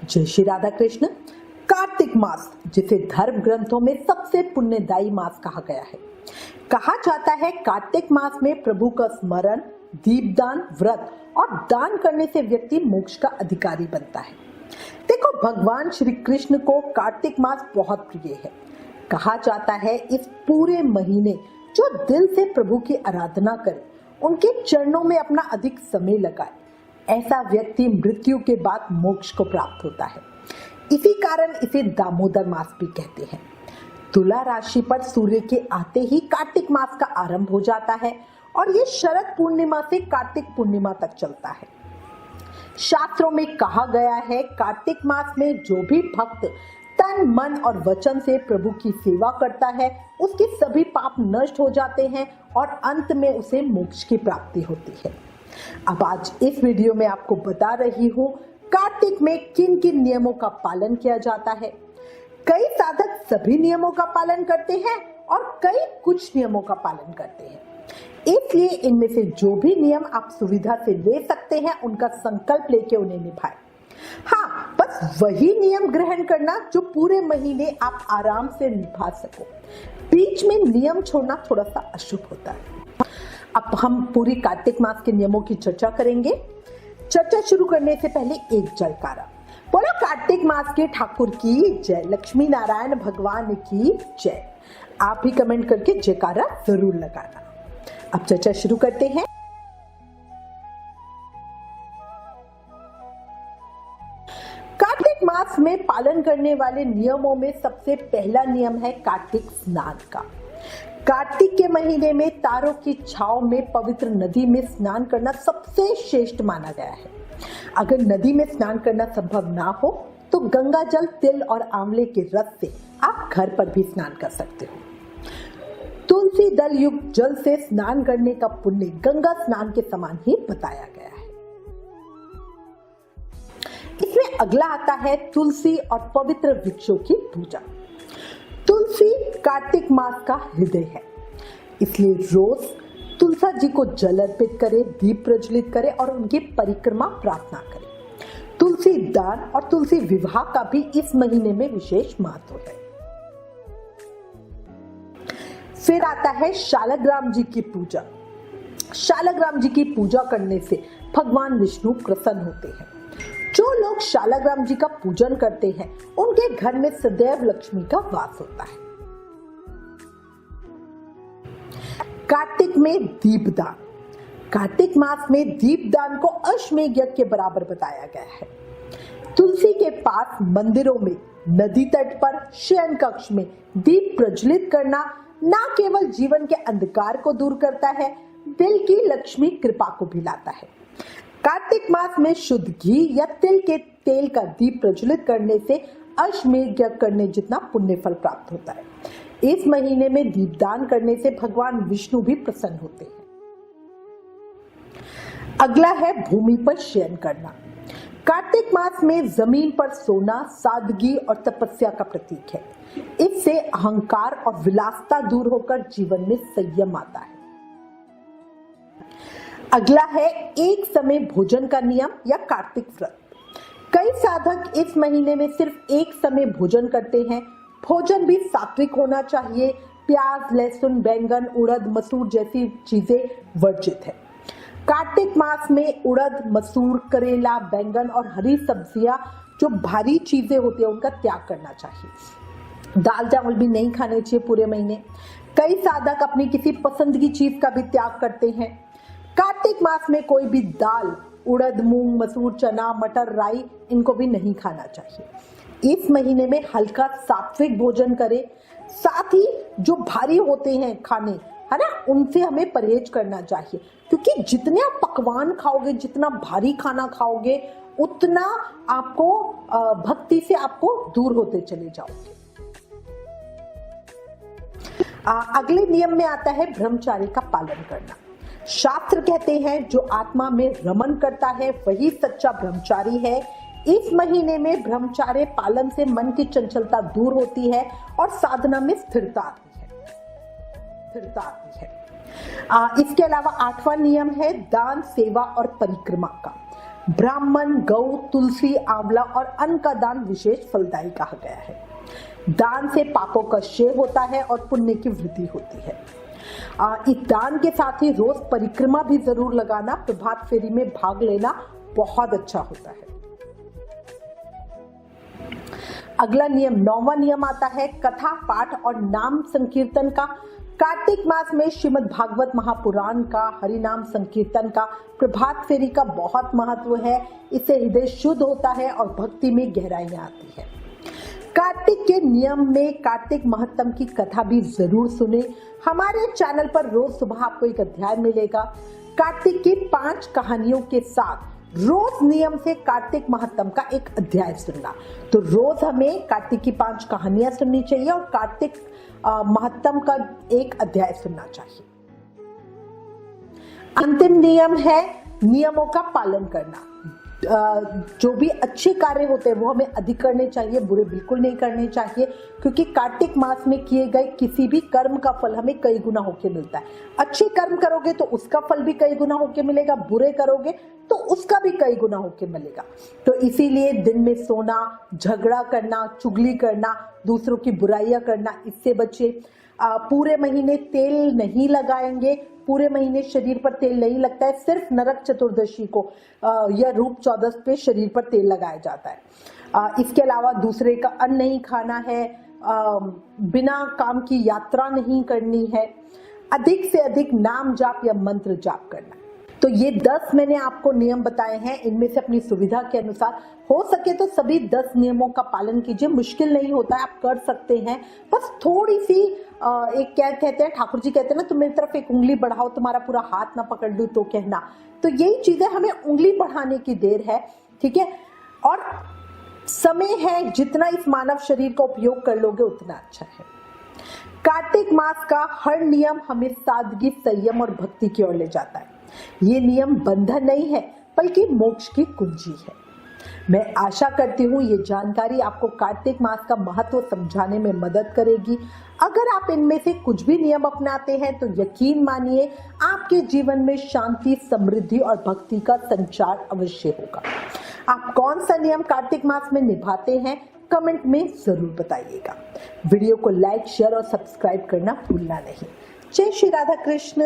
जय श्री राधा कृष्ण। कार्तिक मास, जिसे धर्म ग्रंथों में सबसे पुण्यदायी मास कहा गया है, कहा जाता है कार्तिक मास में प्रभु का स्मरण, दीपदान, व्रत और दान करने से व्यक्ति मोक्ष का अधिकारी बनता है। देखो, भगवान श्री कृष्ण को कार्तिक मास बहुत प्रिय है। कहा जाता है इस पूरे महीने जो दिल से प्रभु की आराधना करे, उनके चरणों में अपना अधिक समय लगाए, ऐसा व्यक्ति मृत्यु के बाद मोक्ष को प्राप्त होता है। इसी कारण इसे दामोदर मास भी कहते हैं। तुला राशि पर सूर्य के आते ही कार्तिक मास का आरंभ हो जाता है और ये शरद पूर्णिमा से कार्तिक पूर्णिमा तक चलता है। शास्त्रों में कहा गया है, कार्तिक मास में जो भी भक्त तन, मन और वचन से प्रभु की सेवा करता है, उसके सभी पाप नष्ट हो जाते हैं और अंत में उसे मोक्ष की प्राप्ति होती है। अब आज इस वीडियो में आपको बता रही हूँ कार्तिक में किन किन नियमों का पालन किया जाता है। कई साधक सभी नियमों का पालन करते हैं और कई कुछ नियमों का पालन करते हैं, इसलिए इनमें से जो भी नियम आप सुविधा से ले सकते हैं, उनका संकल्प लेके उन्हें निभाएं। हाँ, बस वही नियम ग्रहण करना जो पूरे महीने आप आराम से निभा सको। बीच में नियम छोड़ना थोड़ा सा अशुभ होता है। अब हम पूरी कार्तिक मास के नियमों की चर्चा करेंगे। चर्चा शुरू करने से पहले एक जयकारा बोलो, कार्तिक मास के ठाकुर की जय, लक्ष्मी नारायण भगवान की जय। आप भी कमेंट करके जयकारा जरूर लगाना। अब चर्चा शुरू करते हैं। कार्तिक मास में पालन करने वाले नियमों में सबसे पहला नियम है कार्तिक स्नान का। कार्तिक के महीने में तारों की छांव में पवित्र नदी में स्नान करना सबसे श्रेष्ठ माना गया है। अगर नदी में स्नान करना संभव ना हो तो गंगा जल, तिल और आंवले के रस से आप घर पर भी स्नान कर सकते हो। तुलसी दल युक्त जल से स्नान करने का पुण्य गंगा स्नान के समान ही बताया गया है। इसमें अगला आता है तुलसी और पवित्र वृक्षों की पूजा। तुलसी कार्तिक मास का हृदय है, इसलिए रोज तुलसा जी को जल अर्पित करें, दीप प्रज्वलित करें और उनकी परिक्रमा प्रार्थना करें। तुलसी दान और तुलसी विवाह का भी इस महीने में विशेष महत्व है। फिर आता है शालग्राम जी की पूजा। शालग्राम जी की पूजा करने से भगवान विष्णु प्रसन्न होते हैं। जो लोग शालग्राम जी का पूजन करते हैं, उनके घर में सदैव लक्ष्मी का वास होता है। कार्तिक में दीपदान। कार्तिक मास में दीपदान को अश्वमेध यज्ञ के बराबर बताया गया है। तुलसी के पास, मंदिरों में, नदी तट पर, शयन कक्ष में दीप प्रज्वलित करना न केवल जीवन के अंधकार को दूर करता है, बल्कि लक्ष्मी कृपा को भी लाता है। कार्तिक मास में शुद्ध घी या तिल के तेल का दीप प्रज्वलित करने से अश्वमेध यज्ञ करने जितना पुण्य फल प्राप्त होता है। इस महीने में दीपदान करने से भगवान विष्णु भी प्रसन्न होते हैं। अगला है भूमि पर शयन करना। कार्तिक मास में जमीन पर सोना सादगी और तपस्या का प्रतीक है। इससे अहंकार और विलासिता दूर होकर जीवन में संयम आता है। अगला है एक समय भोजन का नियम या कार्तिक व्रत। कई साधक इस महीने में सिर्फ एक समय भोजन करते हैं। भोजन भी सात्विक होना चाहिए। प्याज, लहसुन, बैंगन, उड़द, मसूर जैसी चीजें वर्जित है। कार्तिक मास में उड़द, मसूर, करेला, बैंगन और हरी सब्जियां जो भारी चीजें होती है, उनका त्याग करना चाहिए। दाल चावल भी नहीं खाने चाहिए पूरे महीने। कई साधक अपनी किसी पसंद की चीज का भी त्याग करते हैं। कार्तिक मास में कोई भी दाल, उड़द, मूंग, मसूर, चना, मटर, राई, इनको भी नहीं खाना चाहिए। इस महीने में हल्का सात्विक भोजन करें। साथ ही जो भारी होते हैं खाने, है ना, उनसे हमें परहेज करना चाहिए, क्योंकि जितने आप पकवान खाओगे, जितना भारी खाना खाओगे, उतना आपको भक्ति से आपको दूर होते चले जाओगे। अगले नियम में आता है ब्रह्मचार्य का पालन करना। शास्त्र कहते हैं जो आत्मा में रमन करता है वही सच्चा ब्रह्मचारी है। इस महीने में ब्रह्मचार्य पालन से मन की चंचलता दूर होती है और साधना में स्थिरता आती है। इसके अलावा 8वां नियम है दान, सेवा और परिक्रमा का। ब्राह्मण, गौ, तुलसी, आंवला और अन्न का दान विशेष फलदायी कहा गया है। दान से पापों का क्षय होता है और पुण्य की वृद्धि होती है। इस दान के साथ ही रोज परिक्रमा भी जरूर लगाना, प्रभात फेरी में भाग लेना बहुत अच्छा होता है। अगला नियम, 9वां नियम आता है कथा पाठ और नाम संकीर्तन का। कार्तिक मास में श्रीमद् भागवत महापुराण का, हरिनाम संकीर्तन का, प्रभात फेरी का बहुत महत्व है। इससे हृदय शुद्ध होता है और भक्ति में गहराइयां आती है। कार्तिक के नियम में कार्तिक महत्तम की कथा भी जरूर सुने। हमारे चैनल पर रोज सुबह आपको एक अध्याय मिलेगा। कार्तिक की 5 कहानियों के साथ रोज नियम से कार्तिक महत्तम का एक अध्याय सुनना। तो रोज हमें कार्तिक की 5 कहानियां सुननी चाहिए और कार्तिक महत्तम का एक अध्याय सुनना चाहिए। अंतिम नियम है नियमों का पालन करना। जो भी अच्छे कार्य होते हैं वो हमें अधिक करने चाहिए, बुरे बिल्कुल नहीं करने चाहिए, क्योंकि कार्तिक मास में किए गए किसी भी कर्म का फल हमें कई गुना होके मिलता है। अच्छे कर्म करोगे तो उसका फल भी कई गुना होके मिलेगा, बुरे करोगे तो उसका भी कई गुना होके मिलेगा। तो इसीलिए दिन में सोना, झगड़ा करना, चुगली करना, दूसरों की बुराइयां करना, इससे बचे। पूरे महीने तेल नहीं लगाएंगे, पूरे महीने शरीर पर तेल नहीं लगता है, सिर्फ नरक चतुर्दशी को या रूप चौदस पे शरीर पर तेल लगाया जाता है। इसके अलावा दूसरे का अन्न नहीं खाना है, बिना काम की यात्रा नहीं करनी है, अधिक से अधिक नाम जाप या मंत्र जाप करना। तो ये 10 मैंने आपको नियम बताए हैं। इनमें से अपनी सुविधा के अनुसार हो सके तो सभी 10 नियमों का पालन कीजिए। मुश्किल नहीं होता है, आप कर सकते हैं। बस थोड़ी सी एक क्या कहते हैं, ठाकुर जी कहते हैं ना, तुम मेरी तरफ एक उंगली बढ़ाओ, तुम्हारा पूरा हाथ ना पकड़ लूं तो कहना। तो यही चीजें, हमें उंगली बढ़ाने की देर है, ठीक है। और समय है, जितना इस मानव शरीर का उपयोग कर लोगे उतना अच्छा है। कार्तिक मास का हर नियम हमें सादगी, संयम और भक्ति की ओर ले जाता है। ये नियम बंधन नहीं है बल्कि मोक्ष की कुंजी है। मैं आशा करती हूँ ये जानकारी आपको कार्तिक मास का महत्व समझाने में मदद करेगी। अगर आप इनमें से कुछ भी नियम अपनाते हैं तो यकीन मानिए आपके जीवन में शांति, समृद्धि और भक्ति का संचार अवश्य होगा। आप कौन सा नियम कार्तिक मास में निभाते हैं, कमेंट में जरूर बताइएगा। वीडियो को लाइक, शेयर और सब्सक्राइब करना भूलना नहीं। जय श्री राधा कृष्ण।